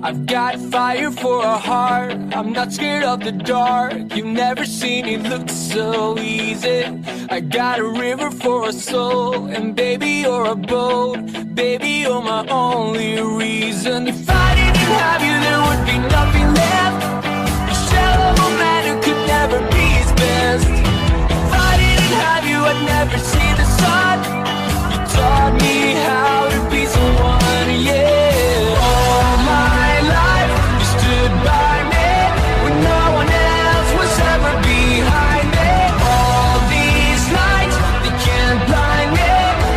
I've got fire for a heart, I'm not scared of the dark. You've never seen it look so easy. I got a river for a soul, and baby you're a boat. Baby you're my only reason. If I didn't have you there would be nothing left. A shell of a man who could never be his best. If I didn't have you I'd never see the sun. You taught me how to be someone, yeah. All my life you stood by me when no one else was ever behind me. All these lights, they can't blind me.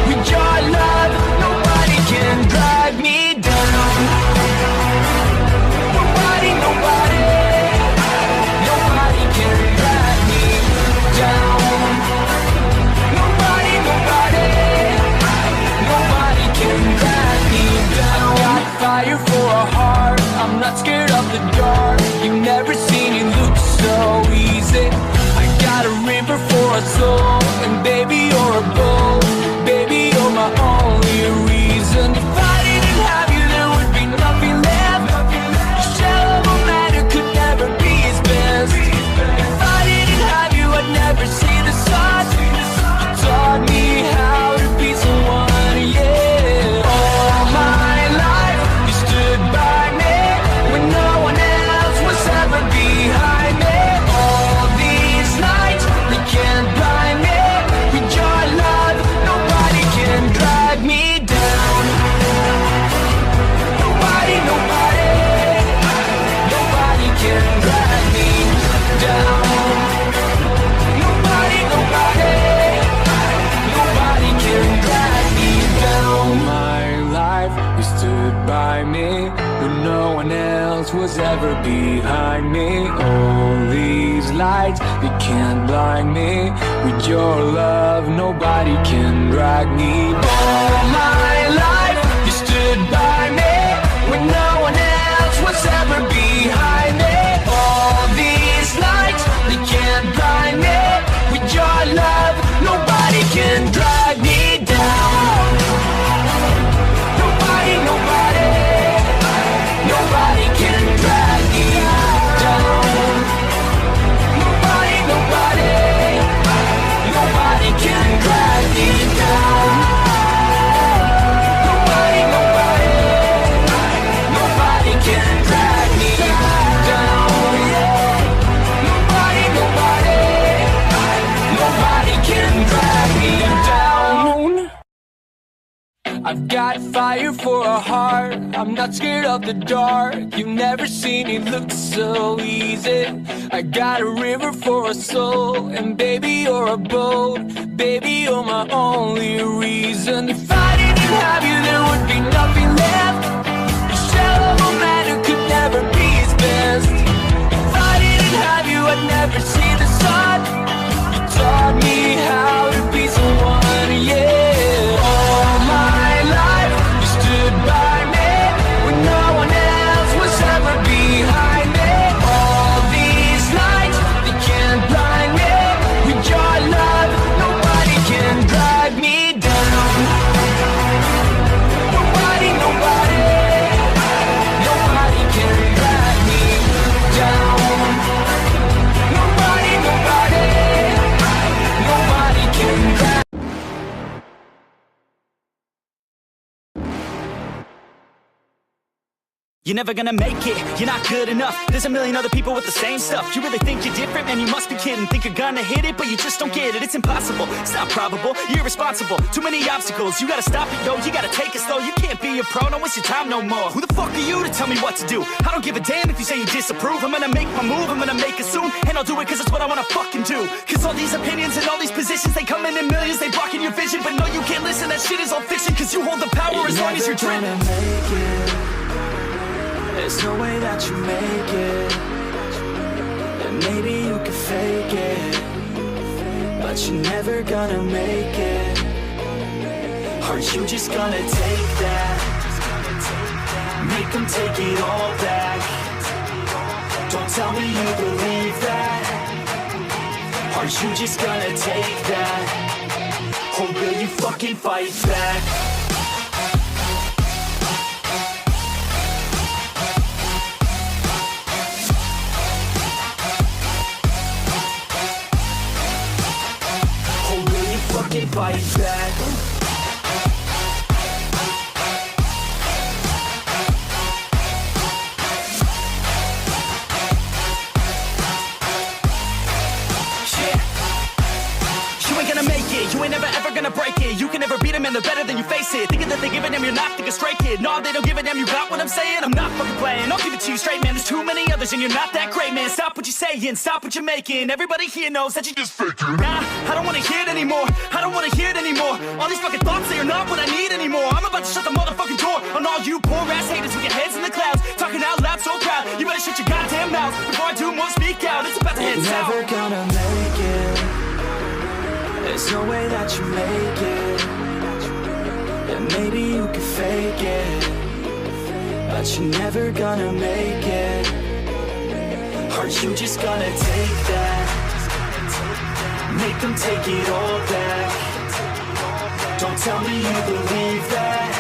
With your love, nobody can drag me down. Nobody, nobody, nobody can drag me down. Nobody, nobody, nobody can drag me down. Got fire for a heart, I'm not scared of the dark. You've never seen it look so easy. I got a river for a soul, and baby you're a boat. Baby you're my only reason. If I didn't have you there would be nothing left. A shell of a man who could never be his best. If I didn't have you I'd never see the sun. You taught me how to be someone, yeah. All my life you stood by me when no one else was ever behind me. All these nights, they can't blind me. With your love, nobody can drag me down. Nobody, nobody, nobody can drag me down. Nobody, nobody, nobody can drag me down. My life, you stood by me when no one else was ever behind me. All these lights, they can't blind me. With your love, nobody can drag me down. All my life, you stood by me when no one else was ever behind me. All these lights, they can't blind me. With your love, nobody can drag me down. Nobody, nobody, nobody can drag me down. Nobody, nobody, nobody can drag me down. Nobody, nobody, nobody can drag me down. Nobody, nobody, nobody can drag me down. I've got fire for a heart, I'm not scared of the dark. You've never seen it look so easy. I got a river for a soul, and baby you're a boat. Baby you're my only reason. If I didn't have you there would be nothing left. A shell of a man who could never be his best. If I didn't have you I'd never see the sun. You taught me how to be someone, yeah. All my life you stood by me when no one else was ever behind me. All these lights, they can't blind me. With your love, nobody can drag me down. Nobody, nobody, nobody can drag me down. Nobody, nobody, nobody can drag. You're never gonna make it, you're not good enough. There's a million other people with the same stuff. You really think you're different? Man, you must be kidding. Think you're gonna hit it, but you just don't get it. It's impossible, it's not probable, you're irresponsible. Too many obstacles, you gotta stop it, yo. You gotta take it slow, you can't be a pro. Don't waste your time no more. Who the fuck are you to tell me what to do? I don't give a damn if you say you disapprove. I'm gonna make my move, I'm gonna make it soon. And I'll do it cause it's what I wanna fucking do. Cause all these opinions and all these positions, they come in millions, they blocking your vision. But no, you can't listen, that shit is all fiction. Cause you hold the power as long as you're driven. There's no way that you make it. And maybe you can fake it, but you're never gonna make it. Aren't you just gonna take that? Make them take it all back. Don't tell me you believe that. Aren't you just gonna take that? Or will you fucking fight back? fight back. You ain't never ever gonna break it. You can never beat them and they're better than you face it. Thinking that they give a damn, you're not thinking straight, kid. No, they don't give a damn, you got what I'm saying? I'm not fucking playing, I'll give it to you straight, man. There's too many others and you're not that great, man. Stop what you're saying, stop what you're making. Everybody here knows that you just faking. Nah, I don't wanna hear it anymore. I don't wanna hear it anymore. All these fucking thoughts, they are not what I need anymore. I'm about to shut the motherfucking door on all you poor ass haters with your heads in the clouds, talking out loud so proud. You better shut your goddamn mouth before I do more speak out. It's about to head south. Never gonna make it. There's no way that you make it. And maybe you could fake it, but you're never gonna make it. Are you just gonna take that? Make them take it all back. Don't tell me you believe that.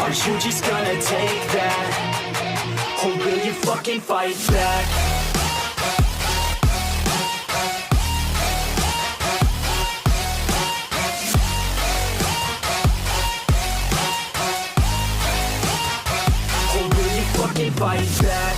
Are you just gonna take that? Or will you fucking fight back? Fight back.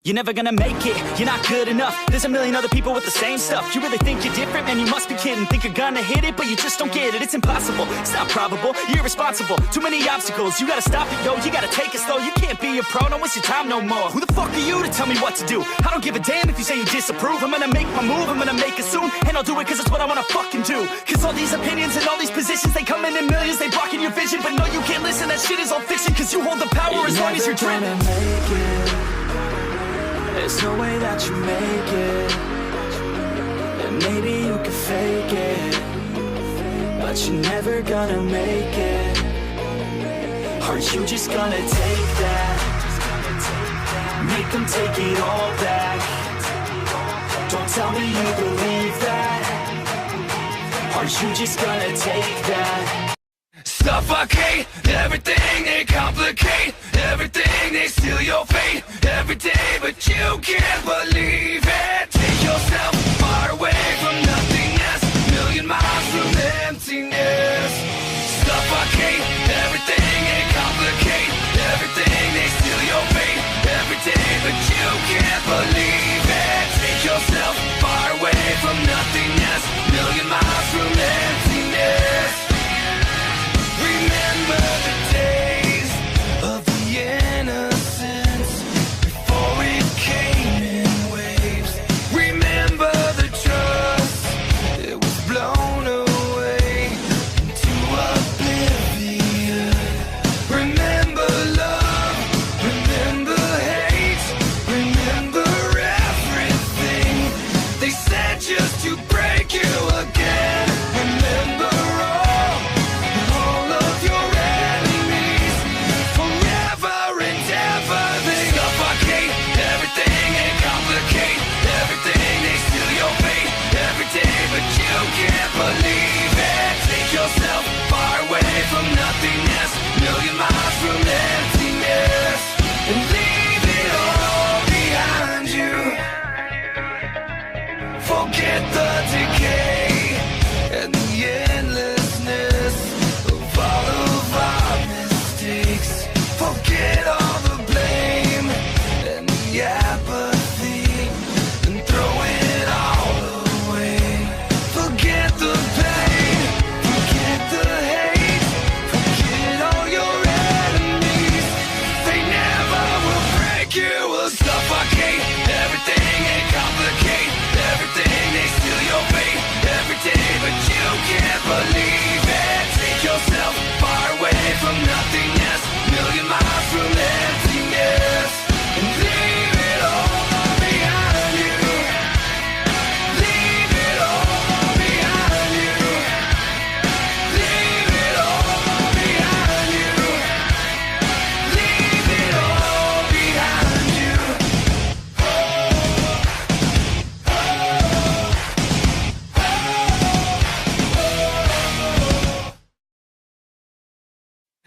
You're never gonna make it, you're not good enough. There's a million other people with the same stuff. You really think you're different? Man, you must be kidding. Think you're gonna hit it, but you just don't get it. It's impossible, it's not probable, you're irresponsible. Too many obstacles, you gotta stop it, yo. You gotta take it slow, you can't be a pro. Don't waste your time no more. Who the fuck are you to tell me what to do? I don't give a damn if you say you disapprove. I'm gonna make my move, I'm gonna make it soon. And I'll do it cause it's what I wanna fucking do. Cause all these opinions and all these positions, they come in millions, they blocking your vision. But no, you can't listen, that shit is all fiction. Cause you hold the power as long as you're driven. There's no way that you make it. And maybe you could fake it, but you're never gonna make it. Are you just gonna take that? Make them take it all back. Don't tell me you believe that. Are you just gonna take that? Suffocate everything, they complicate everything, they steal your fate every day, but you can't believe it. Take yourself far away from nothingness, million miles from emptiness. Suffocate everything, they complicate everything, they steal your fate every day, but you can't believe it. Take yourself far away from nothingness, million miles from emptiness. Remember the days of the innocence before it came in waves. Remember the trust, it was blown away.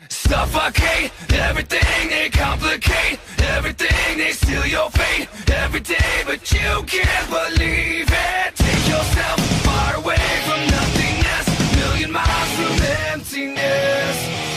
Suffocate everything, they complicate everything, they steal your fate every day, but you can't believe it. Take yourself far away from nothingness, million miles from emptiness.